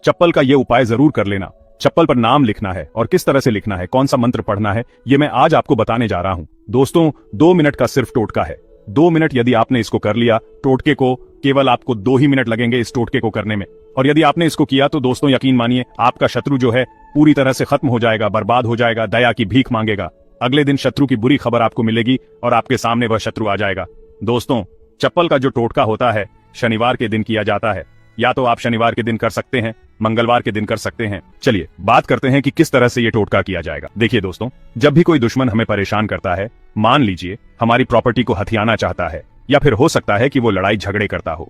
चप्पल का ये उपाय जरूर कर लेना। चप्पल पर नाम लिखना है और किस तरह से लिखना है, कौन सा मंत्र पढ़ना है, ये मैं आज आपको बताने जा रहा हूं। दोस्तों 2 मिनट का सिर्फ टोटका है। 2 मिनट यदि आपने इसको कर लिया, टोटके को केवल आपको 2 ही मिनट लगेंगे इस टोटके को करने में। और यदि आपने इसको किया तो दोस्तों यकीन मानिए आपका शत्रु जो है पूरी तरह से खत्म हो जाएगा, बर्बाद हो जाएगा, दया की भीख मांगेगा। अगले दिन शत्रु की बुरी खबर आपको मिलेगी और आपके सामने वह शत्रु आ जाएगा। दोस्तों चप्पल का जो टोटका होता है शनिवार के दिन किया जाता है। या तो आप शनिवार के दिन कर सकते हैं, मंगलवार के दिन कर सकते हैं। चलिए बात करते हैं कि किस तरह से ये टोटका किया जाएगा। देखिए दोस्तों, जब भी कोई दुश्मन हमें परेशान करता है, मान लीजिए हमारी प्रॉपर्टी को हथियाना चाहता है, या फिर हो सकता है कि वो लड़ाई झगड़े करता हो।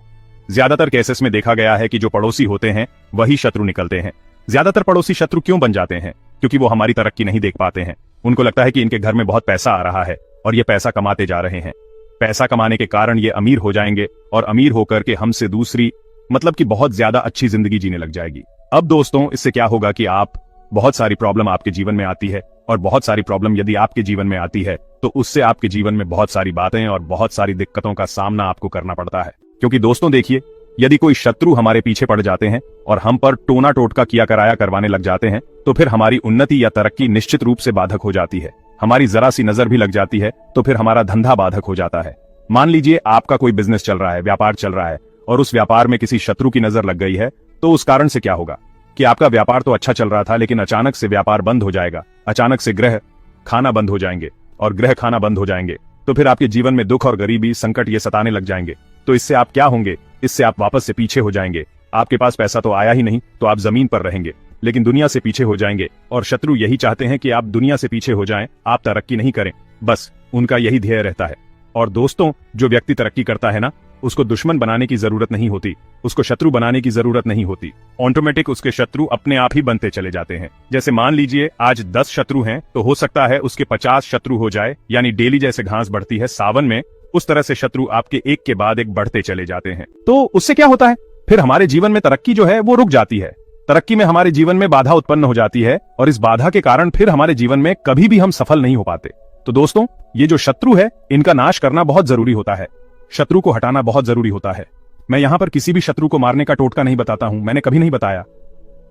ज्यादातर केसेस में देखा गया है कि जो पड़ोसी होते हैं वही शत्रु निकलते हैं। ज्यादातर पड़ोसी शत्रु क्यों बन जाते हैं? क्योंकि वो हमारी तरक्की नहीं देख पाते हैं। उनको लगता है कि इनके घर में बहुत पैसा आ रहा है और ये पैसा कमाते जा रहे हैं। पैसा कमाने के कारण ये अमीर हो जाएंगे और अमीर होकर के हमसे दूसरी मतलब कि बहुत ज्यादा अच्छी जिंदगी जीने लग जाएगी। अब दोस्तों इससे क्या होगा कि आप बहुत सारी प्रॉब्लम आपके जीवन में आती है, और बहुत सारी प्रॉब्लम यदि आपके जीवन में आती है तो उससे आपके जीवन में बहुत सारी बातें और बहुत सारी दिक्कतों का सामना आपको करना पड़ता है। क्योंकि दोस्तों देखिए, यदि कोई शत्रु हमारे पीछे पड़ जाते हैं और हम पर टोना टोटका किया कराया करवाने लग जाते हैं तो फिर हमारी उन्नति या तरक्की निश्चित रूप से बाधक हो जाती है। हमारी जरा सी नजर भी लग जाती है तो फिर हमारा धंधा बाधक हो जाता है। मान लीजिए आपका कोई बिजनेस चल रहा है, व्यापार चल रहा है, और उस व्यापार में किसी शत्रु की नजर लग गई है, तो उस कारण से क्या होगा कि आपका व्यापार तो अच्छा चल रहा था लेकिन अचानक से व्यापार बंद हो जाएगा। अचानक से ग्रह खाना बंद हो जाएंगे, और ग्रह खाना बंद हो जाएंगे तो फिर आपके जीवन में दुख और गरीबी संकट ये सताने लग जाएंगे। तो इससे आप क्या होंगे? इससे आप वापस से पीछे हो जाएंगे। आपके पास पैसा तो आया ही नहीं तो आप जमीन पर रहेंगे, लेकिन दुनिया से पीछे हो जाएंगे। और शत्रु यही चाहते हैं कि आप दुनिया से पीछे हो जाएं, आप तरक्की नहीं करें। बस उनका यही ध्येय रहता है। और दोस्तों जो व्यक्ति तरक्की करता है ना, उसको दुश्मन बनाने की जरूरत नहीं होती, उसको शत्रु बनाने की जरूरत नहीं होती। ऑटोमेटिक उसके शत्रु अपने आप ही बनते चले जाते हैं। जैसे मान लीजिए आज 10 शत्रु हैं तो हो सकता है उसके 50 शत्रु हो जाए। यानी डेली जैसे घास बढ़ती है सावन में, उस तरह से शत्रु आपके एक के बाद एक बढ़ते चले जाते हैं। तो उससे क्या होता है? फिर हमारे जीवन में तरक्की जो है वो रुक जाती है। तरक्की में हमारे जीवन में बाधा उत्पन्न हो जाती है और इस बाधा के कारण फिर हमारे जीवन में कभी भी हम सफल नहीं हो पाते। तो दोस्तों ये जो शत्रु है इनका नाश करना बहुत जरूरी होता है। शत्रु को हटाना बहुत जरूरी होता है। मैं यहां पर किसी भी शत्रु को मारने का टोटका नहीं बताता हूं, मैंने कभी नहीं बताया।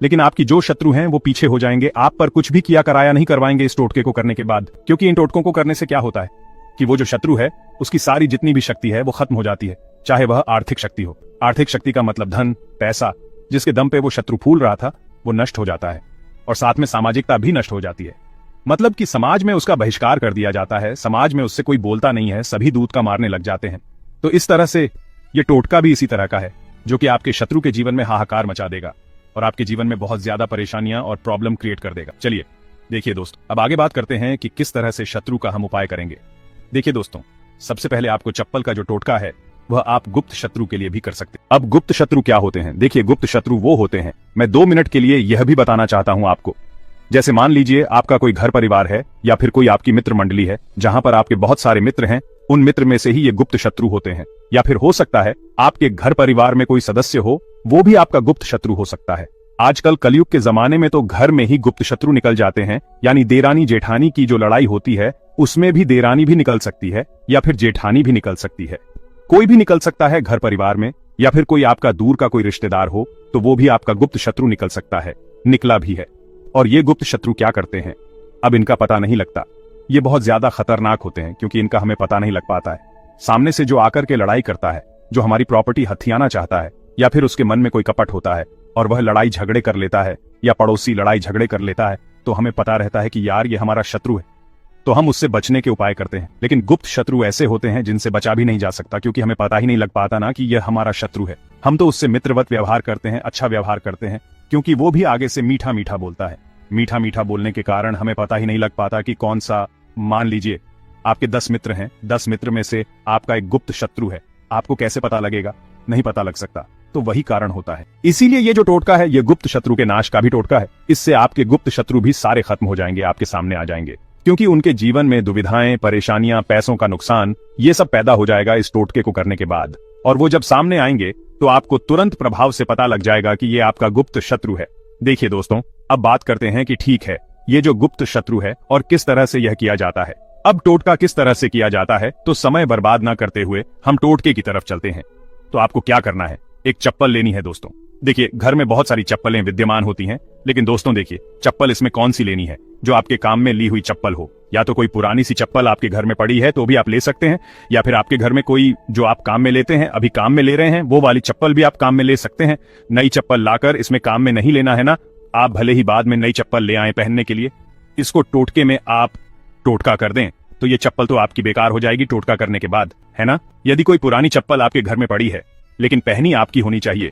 लेकिन आपकी जो शत्रु हैं वो पीछे हो जाएंगे, आप पर कुछ भी किया कराया नहीं करवाएंगे इस टोटके को करने के बाद। क्योंकि इन टोटकों को करने से क्या होता है कि वो जो शत्रु है उसकी सारी जितनी भी शक्ति है वो खत्म हो जाती है। चाहे वह आर्थिक शक्ति हो। आर्थिक शक्ति का मतलब धन, पैसा, जिसके दम पे वो शत्रु फूल रहा था वो नष्ट हो जाता है। और साथ में सामाजिकता भी नष्ट हो जाती है। मतलब कि समाज में उसका बहिष्कार कर दिया जाता है, समाज में उससे कोई बोलता नहीं है, सभी दूध का मारने लग जाते हैं। तो इस तरह से ये टोटका भी इसी तरह का है जो कि आपके शत्रु के जीवन में हाहाकार मचा देगा और आपके जीवन में बहुत ज्यादा परेशानियां और प्रॉब्लम क्रिएट कर देगा। चलिए देखिए दोस्तों, अब आगे बात करते हैं कि किस तरह से शत्रु का हम उपाय करेंगे। देखिए दोस्तों, सबसे पहले आपको चप्पल का जो टोटका है वह आप गुप्त शत्रु के लिए भी कर सकते हैं। अब गुप्त शत्रु क्या होते हैं? देखिए गुप्त शत्रु वो होते हैं, मैं 2 मिनट के लिए यह भी बताना चाहता हूं आपको। जैसे मान लीजिए आपका कोई घर परिवार है या फिर कोई आपकी मित्र मंडली है जहां पर आपके बहुत सारे मित्र हैं, उन मित्र में से ही ये गुप्त शत्रु होते हैं। या फिर हो सकता है आपके घर परिवार में कोई सदस्य हो, वो भी आपका गुप्त शत्रु हो सकता है। आजकल कलयुग के जमाने में तो घर में ही गुप्त शत्रु निकल जाते हैं। यानी देरानी जेठानी की जो लड़ाई होती है उसमें भी देरानी भी निकल सकती है या फिर जेठानी भी निकल सकती है। कोई भी निकल सकता है घर परिवार में, या फिर कोई आपका दूर का कोई रिश्तेदार हो तो वो भी आपका गुप्त शत्रु निकल सकता है, निकला भी है। और ये गुप्त शत्रु क्या करते हैं अब इनका पता नहीं लगता। ये बहुत ज्यादा खतरनाक होते हैं क्योंकि इनका हमें पता नहीं लग पाता है। सामने से जो आकर के लड़ाई करता है, जो हमारी प्रॉपर्टी हथियाना चाहता है, या फिर उसके मन में कोई कपट होता है और वह लड़ाई झगड़े कर लेता है, या पड़ोसी लड़ाई झगड़े कर लेता है, तो हमें पता रहता है कि यार ये हमारा शत्रु है, तो हम उससे बचने के उपाय करते हैं। लेकिन गुप्त शत्रु ऐसे होते हैं जिनसे बचा भी नहीं जा सकता, क्योंकि हमें पता ही नहीं लग पाता ना कि यह हमारा शत्रु है। हम तो उससे मित्रवत व्यवहार करते हैं, अच्छा व्यवहार करते हैं, क्योंकि वो भी आगे से मीठा मीठा बोलता है। मीठा मीठा बोलने के कारण हमें पता ही नहीं लग पाता कि कौन सा, मान लीजिए आपके 10 मित्र हैं, 10 मित्र में से आपका एक गुप्त शत्रु है, आपको कैसे पता लगेगा? नहीं पता लग सकता। तो वही कारण होता है। इसीलिए ये जो टोटका है ये गुप्त शत्रु के नाश का भी टोटका है। इससे आपके गुप्त शत्रु भी सारे खत्म हो जाएंगे, आपके सामने आ जाएंगे, क्योंकि उनके जीवन में दुविधाएं, परेशानियां, पैसों का नुकसान, ये सब पैदा हो जाएगा इस टोटके को करने के बाद। और वो जब सामने आएंगे तो आपको तुरंत प्रभाव से पता लग जाएगा कि ये आपका गुप्त शत्रु है। देखिए दोस्तों, अब बात करते हैं कि ठीक है ये जो गुप्त शत्रु है और किस तरह से यह किया जाता है। अब टोटका किस तरह से किया जाता है, तो समय बर्बाद ना करते हुए हम टोटके की तरफ चलते हैं। तो आपको क्या करना है, एक चप्पल लेनी है दोस्तों। देखिए, घर में बहुत सारी चप्पलें विद्यमान होती हैं, लेकिन दोस्तों देखिए, चप्पल इसमें कौन सी लेनी है जो आपके काम में ली हुई चप्पल हो। या तो कोई पुरानी सी चप्पल आपके घर में पड़ी है तो भी आप ले सकते हैं, या फिर आपके घर में कोई जो आप काम में लेते हैं, अभी काम में ले रहे हैं, वो वाली चप्पल भी आप काम में ले सकते हैं। नई चप्पल लाकर इसमें काम में नहीं लेना है ना, आप भले ही बाद में नई चप्पल ले आए पहनने के लिए, इसको टोटके में आप टोटका कर दें तो ये चप्पल तो आपकी बेकार हो जाएगी टोटका करने के बाद, है ना। यदि कोई पुरानी चप्पल आपके घर में पड़ी है लेकिन पहनी आपकी होनी चाहिए,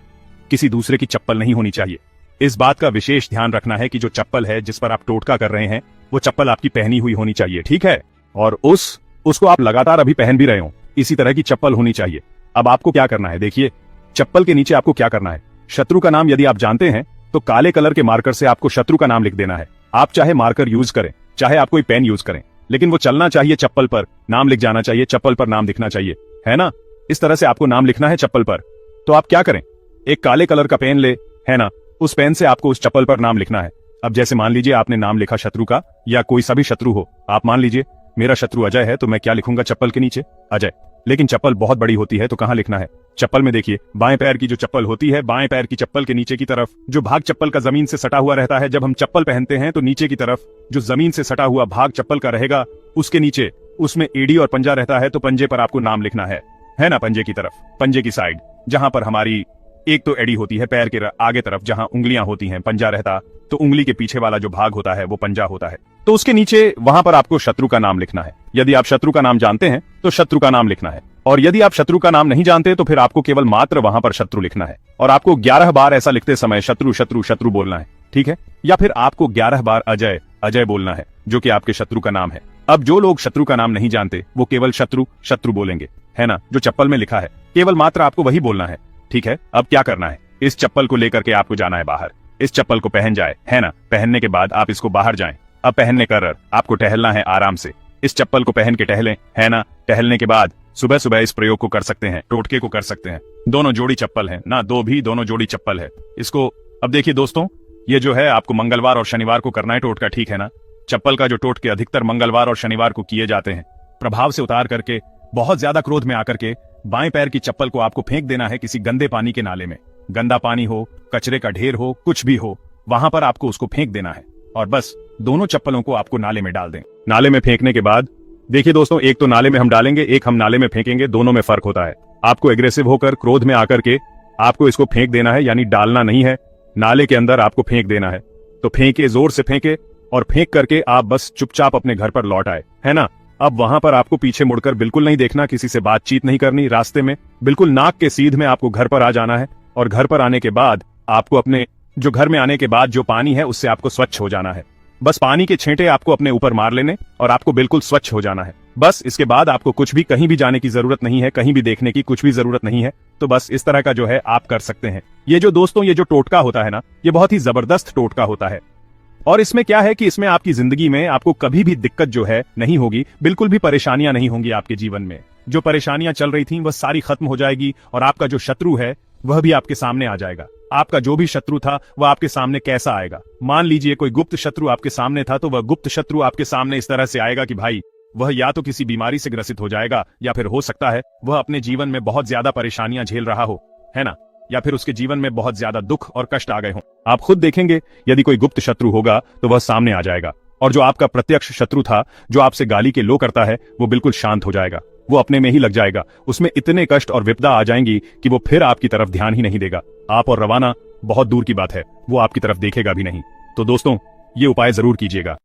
किसी दूसरे की चप्पल नहीं होनी चाहिए। इस बात का विशेष ध्यान रखना है कि जो चप्पल है जिस पर आप टोटका कर रहे हैं वो चप्पल आपकी पहनी हुई होनी चाहिए, ठीक है। और उसको आप लगातार अभी पहन भी रहे हो, इसी तरह की चप्पल होनी चाहिए। अब आपको क्या करना है, देखिए चप्पल के नीचे आपको क्या करना है, शत्रु का नाम यदि आप जानते हैं तो काले कलर के मार्कर से आपको शत्रु का नाम लिख देना है। आप चाहे मार्कर यूज करें, चाहे आप कोई पेन यूज करें, लेकिन वो चलना चाहिए, चप्पल पर नाम लिख जाना चाहिए, चप्पल पर नाम दिखना चाहिए, है ना। इस तरह से आपको नाम लिखना है चप्पल पर। तो आप क्या करें, एक काले कलर का पेन ले, है ना, उस पेन से आपको उस चप्पल पर नाम लिखना है। अब जैसे मान लीजिए आपने नाम लिखा शत्रु का, या कोई सा भी शत्रु हो, आप मान लीजिए मेरा शत्रु अजय है तो मैं क्या लिखूंगा चप्पल के नीचे, अजय। लेकिन चप्पल बहुत बड़ी होती है तो कहां लिखना है, चप्पल में देखिए बाएं पैर की जो चप्पल होती है, बाएं पैर की चप्पल के नीचे की तरफ जो भाग चप्पल का जमीन से सटा हुआ रहता है, जब हम चप्पल पहनते हैं तो नीचे की तरफ जो जमीन से सटा हुआ भाग चप्पल का रहेगा, उसके नीचे उसमें एड़ी और पंजा रहता है, तो पंजे पर आपको नाम लिखना है ना, पंजे की तरफ, पंजे की साइड जहां पर हमारी एक तो एड़ी होती है पैर के आगे तरफ जहां उंगलियां होती हैं, पंजा रहता, तो उंगली के पीछे वाला जो भाग होता है वो पंजा होता है, तो उसके नीचे वहां पर आपको शत्रु का नाम लिखना है। यदि आप शत्रु का नाम जानते हैं तो शत्रु का नाम लिखना है, और यदि आप शत्रु का नाम नहीं जानते तो फिर आपको केवल मात्र वहां पर शत्रु लिखना है, और आपको 11 बार ऐसा लिखते समय शत्रु शत्रु शत्रु बोलना है, ठीक है। या फिर आपको 11 बार अजय अजय बोलना है, जो कि आपके शत्रु का नाम है। अब जो लोग शत्रु का नाम नहीं जानते वो केवल शत्रु शत्रु बोलेंगे, है ना, जो चप्पल में लिखा है, केवल मात्र आपको वही बोलना है, ठीक है। अब क्या करना है, इस चप्पल को लेकर के आपको जाना है बाहर, इस चप्पल को पहन जाए, है ना, पहनने के बाद आप इसको बाहर जाएं। अब पहनने कर आपको टहलना है आराम से, इस चप्पल को पहन के टहलें, है ना। टहलने के बाद सुबह सुबह इस प्रयोग को कर सकते हैं, टोटके को कर सकते हैं। दोनों जोड़ी चप्पल है ना, दोनों जोड़ी चप्पल है इसको। अब देखिए दोस्तों, ये जो है आपको मंगलवार और शनिवार को करना है टोटका, ठीक है ना। चप्पल का जो टोटके अधिकतर मंगलवार और शनिवार को किए जाते हैं। प्रभाव से उतार करके, बहुत ज्यादा क्रोध में आकर के बाएं पैर की चप्पल को आपको फेंक देना है किसी गंदे पानी के नाले में। गंदा पानी हो, कचरे का ढेर हो, कुछ भी हो, वहां पर आपको उसको फेंक देना है, और बस दोनों चप्पलों को आपको नाले में डाल दें। नाले में फेंकने के बाद देखिए दोस्तों, एक तो नाले में हम डालेंगे, एक हम नाले में फेंकेंगे, दोनों में फर्क होता है। आपको एग्रेसिव होकर क्रोध में आकर के आपको इसको फेंक देना है, यानी डालना नहीं है, नाले के अंदर आपको फेंक देना है। तो फेंके, जोर से फेंके, और फेंक करके आप बस चुपचाप अपने घर पर लौट आए, है ना। अब वहां पर आपको पीछे मुड़कर बिल्कुल नहीं देखना, किसी से बातचीत नहीं करनी, रास्ते में बिल्कुल नाक के सीध में आपको घर पर आ जाना है, और घर पर आने के बाद आपको अपने जो घर में आने के बाद जो पानी है उससे आपको स्वच्छ हो जाना है। बस पानी के छींटे आपको अपने ऊपर मार लेने और आपको बिल्कुल स्वच्छ हो जाना है। बस इसके बाद आपको कुछ भी कहीं भी जाने की जरूरत नहीं है, कहीं भी देखने की कुछ भी जरूरत नहीं है। तो बस इस तरह का जो है आप कर सकते हैं। ये जो दोस्तों ये जो टोटका होता है ना, ये बहुत ही जबरदस्त टोटका होता है, और इसमें क्या है कि इसमें आपकी जिंदगी में आपको कभी भी दिक्कत जो है नहीं होगी, बिल्कुल भी परेशानियां नहीं होंगी आपके जीवन में। जो परेशानियां चल रही थी वह सारी खत्म हो जाएगी, और आपका जो शत्रु है वह भी आपके सामने आ जाएगा। आपका जो भी शत्रु था वह आपके सामने कैसा आएगा, मान लीजिए कोई गुप्त शत्रु आपके सामने था, तो वह गुप्त शत्रु आपके सामने इस तरह से आएगा कि भाई वह या तो किसी बीमारी से ग्रसित हो जाएगा, या फिर हो सकता है वह अपने जीवन में बहुत ज्यादा परेशानियां झेल रहा हो, है ना, या फिर उसके जीवन में बहुत ज्यादा दुख और कष्ट आ गए हों। आप खुद देखेंगे, यदि कोई गुप्त शत्रु होगा तो वह सामने आ जाएगा, और जो आपका प्रत्यक्ष शत्रु था, जो आपसे गाली के लो करता है, वो बिल्कुल शांत हो जाएगा, वो अपने में ही लग जाएगा। उसमें इतने कष्ट और विपदा आ जाएंगी कि वो फिर आपकी तरफ ध्यान ही नहीं देगा। आप और रवाना बहुत दूर की बात है, वो आपकी तरफ देखेगा भी नहीं। तो दोस्तों ये उपाय जरूर कीजिएगा।